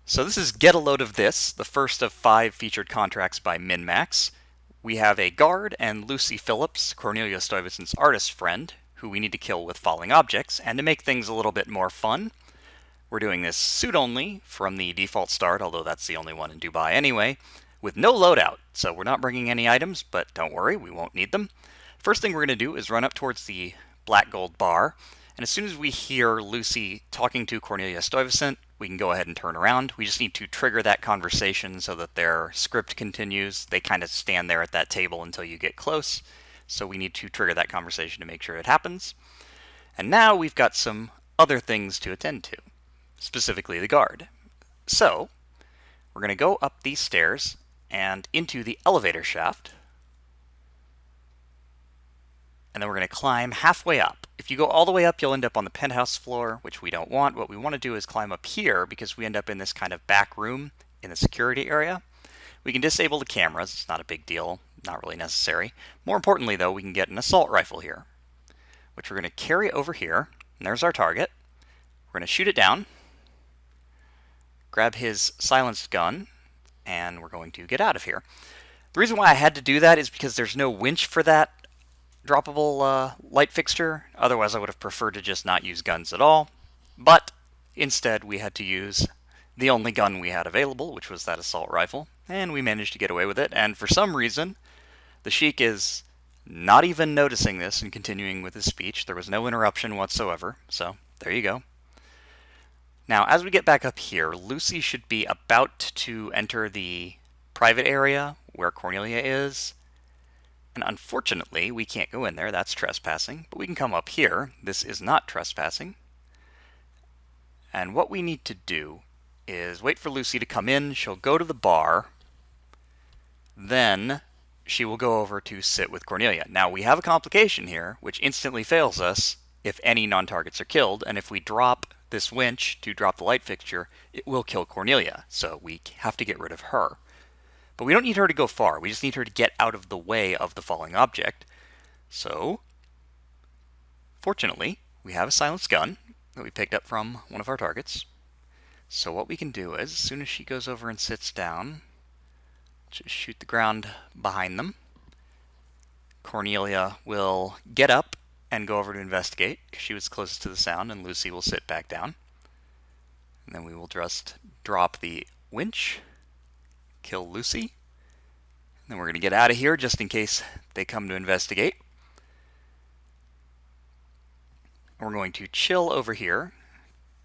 So this is Get a Load of This, the first of 5 featured contracts by MinnMax. We have a guard and Lucy Phillips, Cornelia Stuyvesant's artist friend, who we need to kill with falling objects, and to make things a little bit more fun, we're doing this suit only from the default start, although that's the only one in Dubai anyway, with no loadout. So we're not bringing any items, but don't worry, we won't need them. First thing we're going to do is run up towards the black gold bar, and as soon as we hear Lucy talking to Cornelia Stuyvesant, we can go ahead and turn around. We just need to trigger that conversation so that their script continues. They kind of stand there at that table until you get close, so we need to trigger that conversation to make sure it happens. And now we've got some other things to attend to, specifically the guard. So we're going to go up these stairs and into the elevator shaft, and then we're going to climb halfway up. If you go all the way up, you'll end up on the penthouse floor, which we don't want. What we want to do is climb up here because we end up in this kind of back room in the security area. We can disable the cameras. It's not a big deal, not really necessary. More importantly, though, we can get an assault rifle here, which we're going to carry over here. And there's our target. We're going to shoot it down, grab his silenced gun, and we're going to get out of here. The reason why I had to do that is because there's no winch for that droppable light fixture. Otherwise, I would have preferred to just not use guns at all. But instead, we had to use the only gun we had available, which was that assault rifle. And we managed to get away with it. And for some reason, the Sheik is not even noticing this and continuing with his speech. There was no interruption whatsoever. So there you go. Now, as we get back up here, Lucy should be about to enter the private area where Cornelia is. And unfortunately, we can't go in there. That's trespassing. But we can come up here. This is not trespassing. And what we need to do is wait for Lucy to come in. She'll go to the bar. Then she will go over to sit with Cornelia. Now, we have a complication here, which instantly fails us if any non-targets are killed. And if we drop this winch to drop the light fixture, it will kill Cornelia. So we have to get rid of her. But we don't need her to go far. We just need her to get out of the way of the falling object. So, fortunately, we have a silenced gun that we picked up from one of our targets. So what we can do is, as soon as she goes over and sits down, just shoot the ground behind them. Cornelia will get up and go over to investigate, because she was closest to the sound, and Lucy will sit back down. And then we will just drop the winch, kill Lucy, and then we're going to get out of here just in case they come to investigate. And we're going to chill over here.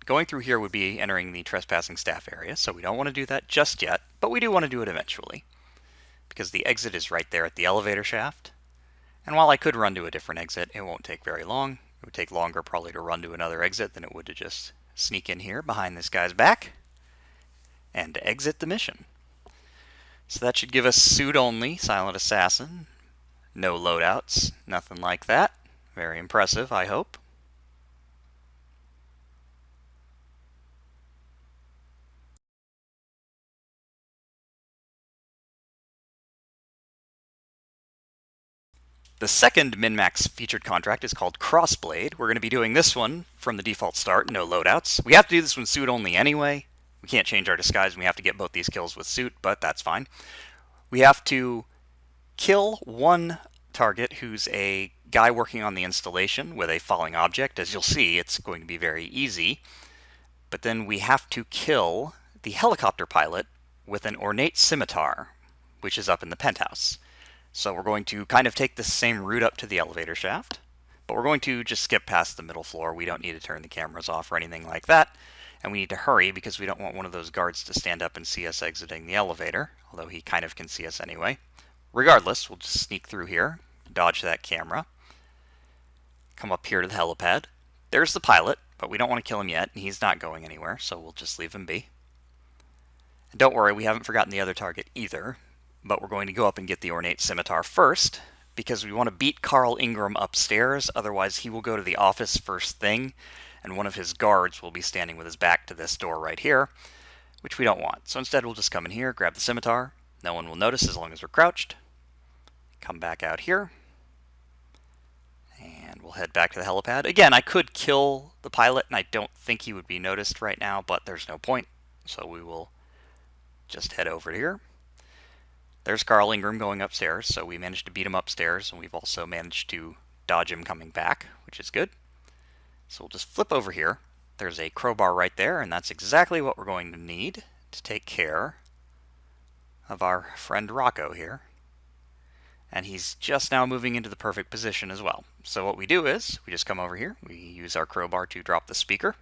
Going through here would be entering the trespassing staff area, so we don't want to do that just yet, but we do want to do it eventually, because the exit is right there at the elevator shaft. And while I could run to a different exit, it won't take very long. It would take longer probably to run to another exit than it would to just sneak in here behind this guy's back and exit the mission. So that should give us suit only, silent assassin, no loadouts, nothing like that. Very impressive, I hope. The second MinnMax featured contract is called Crossblade. We're going to be doing this one from the default start, no loadouts. We have to do this one suit only anyway. We can't change our disguise, and we have to get both these kills with suit, but that's fine. We have to kill one target who's a guy working on the installation with a falling object. As you'll see, it's going to be very easy. But then we have to kill the helicopter pilot with an ornate scimitar, which is up in the penthouse. So we're going to kind of take the same route up to the elevator shaft, but we're going to just skip past the middle floor. We don't need to turn the cameras off or anything like that. And we need to hurry because we don't want one of those guards to stand up and see us exiting the elevator, although he kind of can see us anyway. Regardless, we'll just sneak through here, dodge that camera, come up here to the helipad. There's the pilot, but we don't want to kill him yet, and he's not going anywhere, so we'll just leave him be. And don't worry, we haven't forgotten the other target either, but we're going to go up and get the ornate scimitar first, because we want to beat Carl Ingram upstairs, otherwise he will go to the office first thing, and one of his guards will be standing with his back to this door right here, which we don't want. So instead we'll just come in here, grab the scimitar. No one will notice as long as we're crouched. Come back out here. And we'll head back to the helipad. Again, I could kill the pilot, and I don't think he would be noticed right now, but there's no point. So we will just head over here. There's Carl Ingram going upstairs, so we managed to beat him upstairs, and we've also managed to dodge him coming back, which is good. So we'll just flip over here. There's a crowbar right there, and that's exactly what we're going to need to take care of our friend Rocco here. And he's just now moving into the perfect position as well. So what we do is, we just come over here, we use our crowbar to drop the speaker.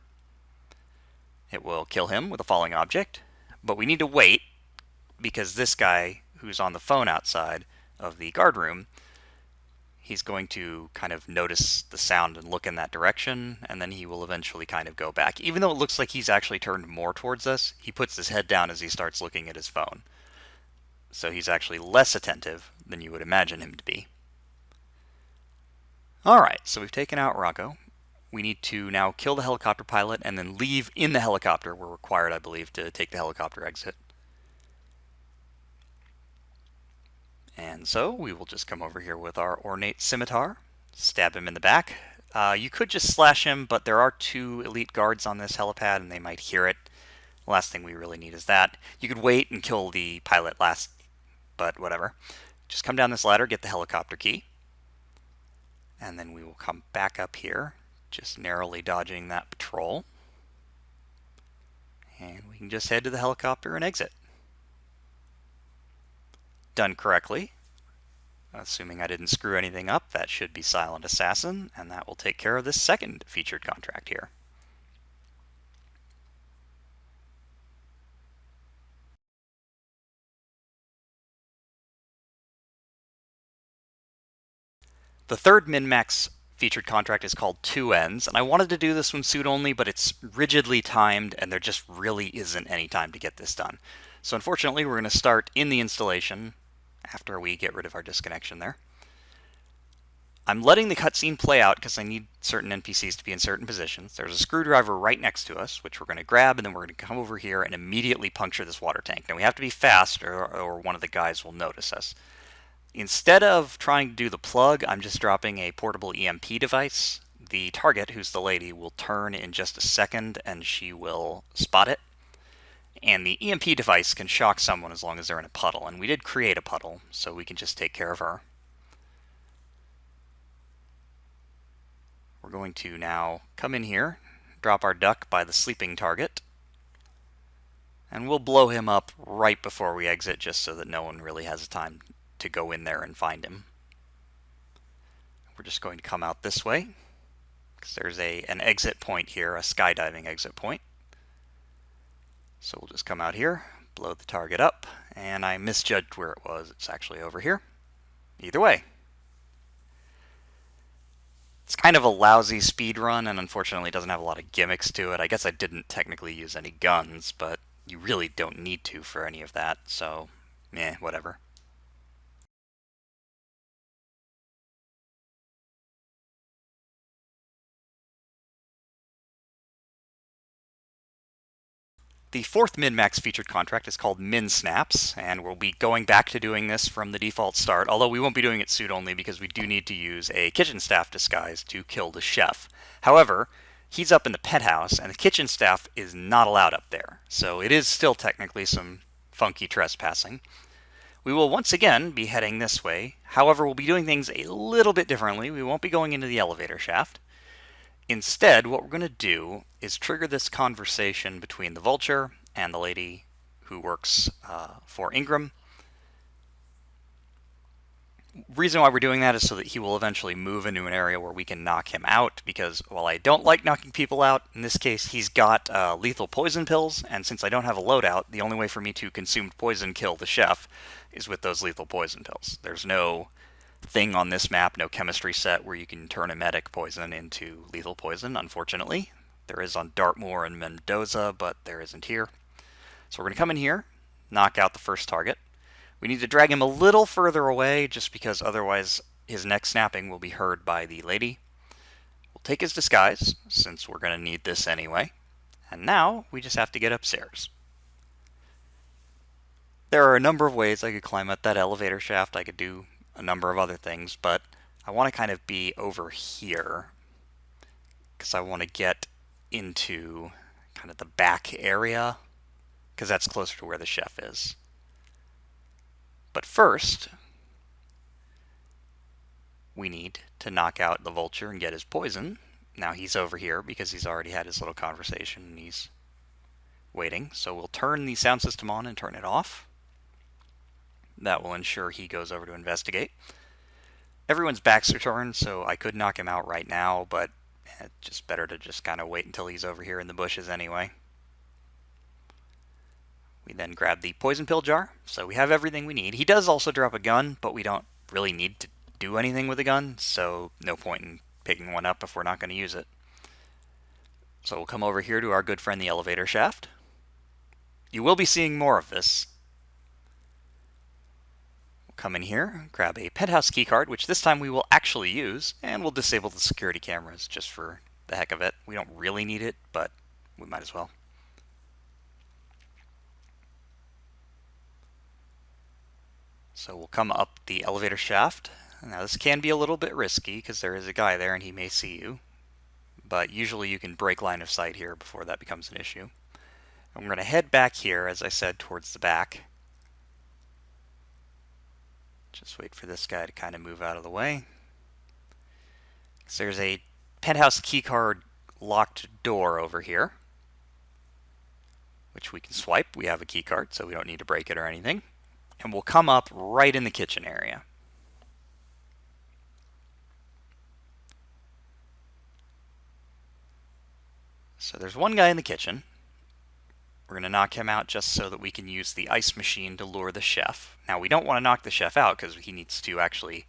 It will kill him with a falling object, but we need to wait, because this guy who's on the phone outside of the guard room, he's going to kind of notice the sound and look in that direction, and then he will eventually kind of go back. Even though it looks like he's actually turned more towards us, he puts his head down as he starts looking at his phone. So he's actually less attentive than you would imagine him to be. Alright, so we've taken out Rocco. We need to now kill the helicopter pilot and then leave in the helicopter. We're required, I believe, to take the helicopter exit. And so we will just come over here with our ornate scimitar, stab him in the back. You could just slash him, but there are 2 elite guards on this helipad and they might hear it. The last thing we really need is that. You could wait and kill the pilot last, but whatever. Just come down this ladder, get the helicopter key, and then we will come back up here, just narrowly dodging that patrol. And we can just head to the helicopter and exit. Done correctly. Assuming I didn't screw anything up, that should be Silent Assassin, and that will take care of this second featured contract here. The third MinnMax featured contract is called 2 Ends, and I wanted to do this one suit only, but it's rigidly timed, and there just really isn't any time to get this done. So unfortunately, we're going to start in the installation after we get rid of our disconnection there. I'm letting the cutscene play out because I need certain NPCs to be in certain positions. There's a screwdriver right next to us, which we're going to grab, and then we're going to come over here and immediately puncture this water tank. Now we have to be fast, or one of the guys will notice us. Instead of trying to do the plug, I'm just dropping a portable EMP device. The target, who's the lady, will turn in just a second and she will spot it. And the EMP device can shock someone as long as they're in a puddle. And we did create a puddle, so we can just take care of her. We're going to now come in here, drop our duck by the sleeping target, and we'll blow him up right before we exit just so that no one really has time to go in there and find him. We're just going to come out this way because there's an exit point here, a skydiving exit point. So we'll just come out here, blow the target up, and I misjudged where it was. It's actually over here. Either way. It's kind of a lousy speed run, and unfortunately doesn't have a lot of gimmicks to it. I guess I didn't technically use any guns, but you really don't need to for any of that, so whatever. The fourth MinnMax featured contract is called Minnsnaps, and we'll be going back to doing this from the default start, although we won't be doing it suit only because we do need to use a kitchen staff disguise to kill the chef. However, he's up in the penthouse, and the kitchen staff is not allowed up there, so it is still technically some funky trespassing. We will once again be heading this way, however we'll be doing things a little bit differently. We won't be going into the elevator shaft. Instead, what we're going to do is trigger this conversation between the vulture and the lady who works for Ingram. Reason why we're doing that is so that he will eventually move into an area where we can knock him out, because while I don't like knocking people out, in this case he's got lethal poison pills, and since I don't have a loadout, the only way for me to consumed poison kill the chef is with those lethal poison pills. There's no thing on this map, no chemistry set where you can turn emetic poison into lethal poison, unfortunately. There is on Dartmoor and Mendoza, but there isn't here. So we're going to come in here, knock out the first target. We need to drag him a little further away, just because otherwise his neck snapping will be heard by the lady. We'll take his disguise, since we're going to need this anyway. And now, we just have to get upstairs. There are a number of ways I could climb up that elevator shaft. I could do a number of other things, but I want to kind of be over here because I want to get into kind of the back area. because that's closer to where the chef is. But first, we need to knock out the vulture and get his poison. Now he's over here because he's already had his little conversation and he's waiting. So we'll turn the sound system on and turn it off. That will ensure he goes over to investigate. Everyone's backs are turned, so I could knock him out right now, but it's just better to just kind of wait until he's over here in the bushes anyway. We then grab the poison pill jar, so we have everything we need. He does also drop a gun, but we don't really need to do anything with a gun, so no point in picking one up if we're not going to use it. So we'll come over here to our good friend the elevator shaft. You will be seeing more of this. We'll come in here, grab a penthouse keycard, which this time we will actually use, and we'll disable the security cameras just for the heck of it. We don't really need it, but we might as well. So we'll come up the elevator shaft. Now this can be a little bit risky because there is a guy there and he may see you. But usually you can break line of sight here before that becomes an issue. And we're going to head back here, as I said, towards the back. Just wait for this guy to kind of move out of the way. So there's a penthouse keycard locked door over here, which we can swipe. We have a keycard, so we don't need to break it or anything. And we'll come up right in the kitchen area. So there's one guy in the kitchen. We're going to knock him out just so that we can use the ice machine to lure the chef. Now we don't want to knock the chef out because he needs to actually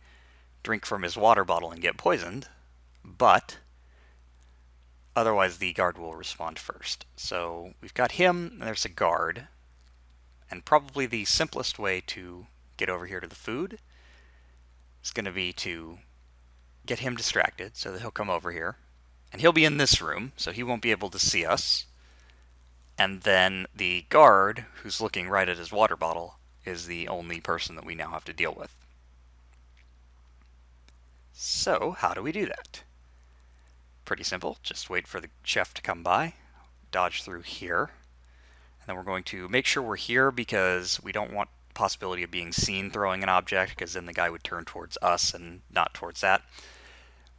drink from his water bottle and get poisoned, but otherwise the guard will respond first. So we've got him, and there's a guard. And probably the simplest way to get over here to the food is going to be to get him distracted so that he'll come over here. And he'll be in this room, so he won't be able to see us. And then the guard, who's looking right at his water bottle, is the only person that we now have to deal with. So, how do we do that? Pretty simple. Just wait for the chef to come by, dodge through here. And then we're going to make sure we're here because we don't want the possibility of being seen throwing an object, because then the guy would turn towards us and not towards that.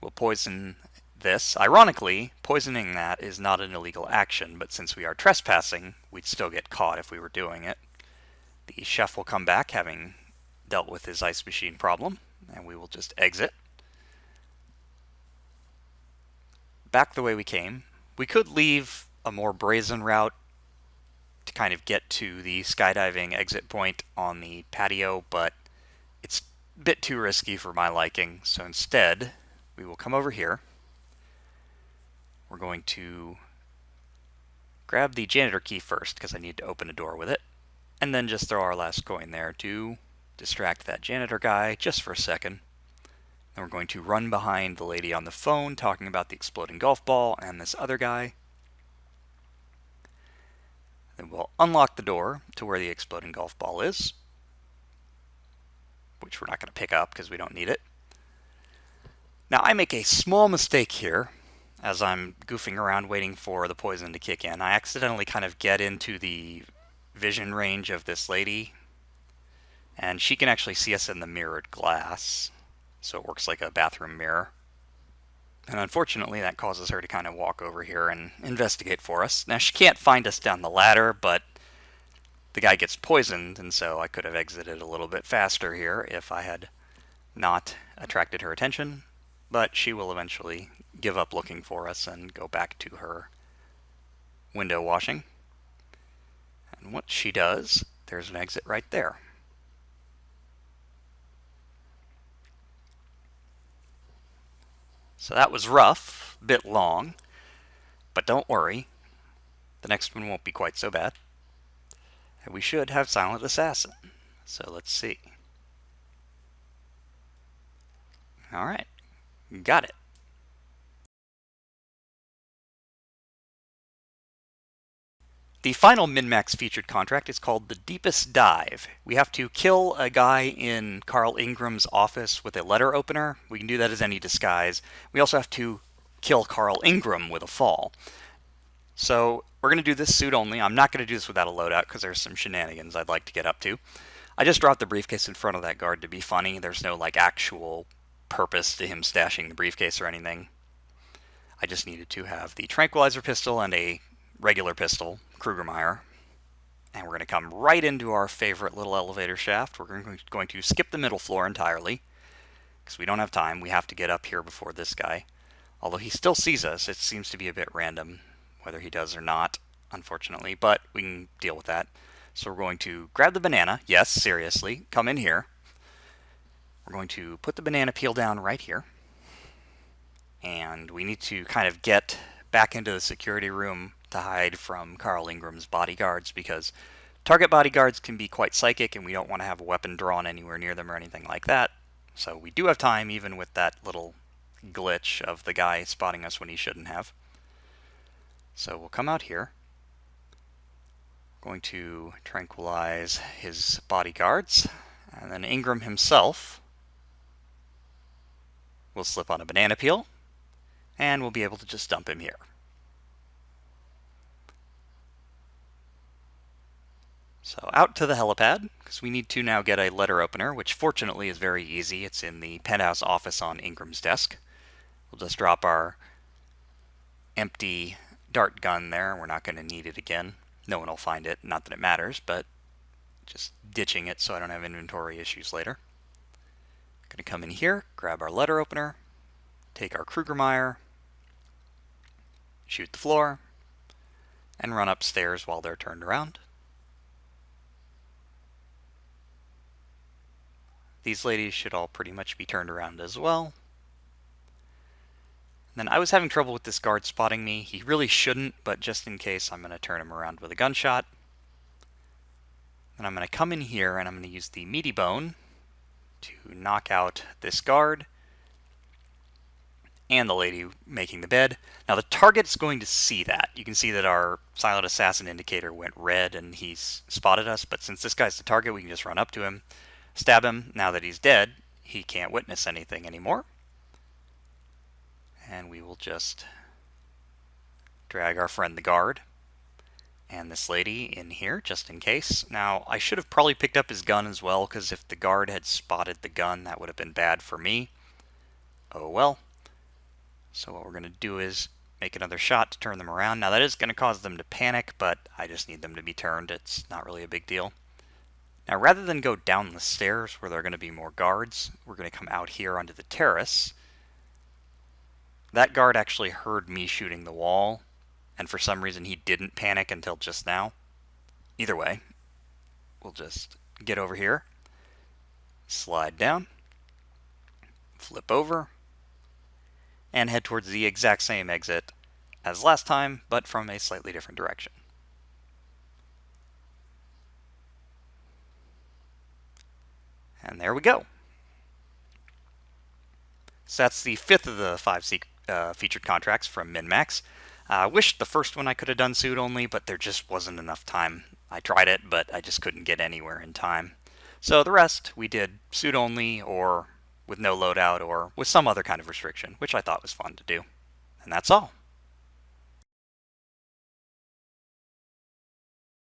We'll poison this. Ironically, poisoning that is not an illegal action, but since we are trespassing, we'd still get caught if we were doing it. The chef will come back, having dealt with his ice machine problem, and we will just exit. Back the way we came. We could leave a more brazen route to kind of get to the skydiving exit point on the patio, but it's a bit too risky for my liking, so instead we will come over here. We're going to grab the janitor key first because I need to open a door with it, and then just throw our last coin there to distract that janitor guy just for a second. Then we're going to run behind the lady on the phone talking about the exploding golf ball and this other guy. Then we'll unlock the door to where the exploding golf ball is, which we're not going to pick up because we don't need it. Now I make a small mistake here as I'm goofing around waiting for the poison to kick in. I accidentally kind of get into the vision range of this lady, and she can actually see us in the mirrored glass, so it works like a bathroom mirror. And unfortunately, that causes her to kind of walk over here and investigate for us. Now, she can't find us down the ladder, but the guy gets poisoned, and so I could have exited a little bit faster here if I had not attracted her attention. But she will eventually give up looking for us and go back to her window washing. And once she does, there's an exit right there. So that was rough, a bit long, but don't worry, the next one won't be quite so bad. And we should have Silent Assassin. So let's see. Alright, got it. The final MinnMax featured contract is called The Deepest Dive. We have to kill a guy in Carl Ingram's office with a letter opener. We can do that as any disguise. We also have to kill Carl Ingram with a fall. So we're going to do this suit only. I'm not going to do this without a loadout because there's some shenanigans I'd like to get up to. I just dropped the briefcase in front of that guard to be funny. There's no like actual purpose to him stashing the briefcase or anything. I just needed to have the tranquilizer pistol and a regular pistol, Krugermeyer. And we're going to come right into our favorite little elevator shaft. We're going to skip the middle floor entirely because we don't have time. We have to get up here before this guy. Although he still sees us, it seems to be a bit random whether he does or not, unfortunately, but we can deal with that. So we're going to grab the banana. Yes, seriously, come in here. We're going to put the banana peel down right here. And we need to kind of get back into the security room to hide from Carl Ingram's bodyguards because target bodyguards can be quite psychic and we don't want to have a weapon drawn anywhere near them or anything like that. So we do have time even with that little glitch of the guy spotting us when he shouldn't have. So we'll come out here. Going to tranquilize his bodyguards, and then Ingram himself will slip on a banana peel, and we'll be able to just dump him here. So out to the helipad, because we need to now get a letter opener, which fortunately is very easy. It's in the penthouse office on Ingram's desk. We'll just drop our empty dart gun there. We're not going to need it again. No one will find it. Not that it matters, but just ditching it so I don't have inventory issues later. Going to come in here, grab our letter opener, take our Krugermeyer, shoot the floor, and run upstairs while they're turned around. These ladies should all pretty much be turned around as well. Then I was having trouble with this guard spotting me. He really shouldn't, but just in case, I'm going to turn him around with a gunshot. Then I'm going to come in here and I'm going to use the meaty bone to knock out this guard and the lady making the bed. Now the target's going to see that. You can see that our silent assassin indicator went red and he's spotted us, but since this guy's the target, we can just run up to him, stab him. Now that he's dead, he can't witness anything anymore. And we will just drag our friend the guard and this lady in here just in case. Now, I should have probably picked up his gun as well, because if the guard had spotted the gun, that would have been bad for me. Oh well. So what we're going to do is make another shot to turn them around. Now, that is going to cause them to panic, but I just need them to be turned. It's not really a big deal. Now, rather than go down the stairs where there are going to be more guards, we're going to come out here onto the terrace. That guard actually heard me shooting the wall, and for some reason he didn't panic until just now. Either way, we'll just get over here, slide down, flip over, and head towards the exact same exit as last time, but from a slightly different direction. And there we go. So that's the 5th of the 5 featured contracts from MinnMax. I wish the first one I could have done suit only, but there just wasn't enough time. I tried it, but I just couldn't get anywhere in time. So the rest, we did suit only, or with no loadout, or with some other kind of restriction, which I thought was fun to do. And that's all.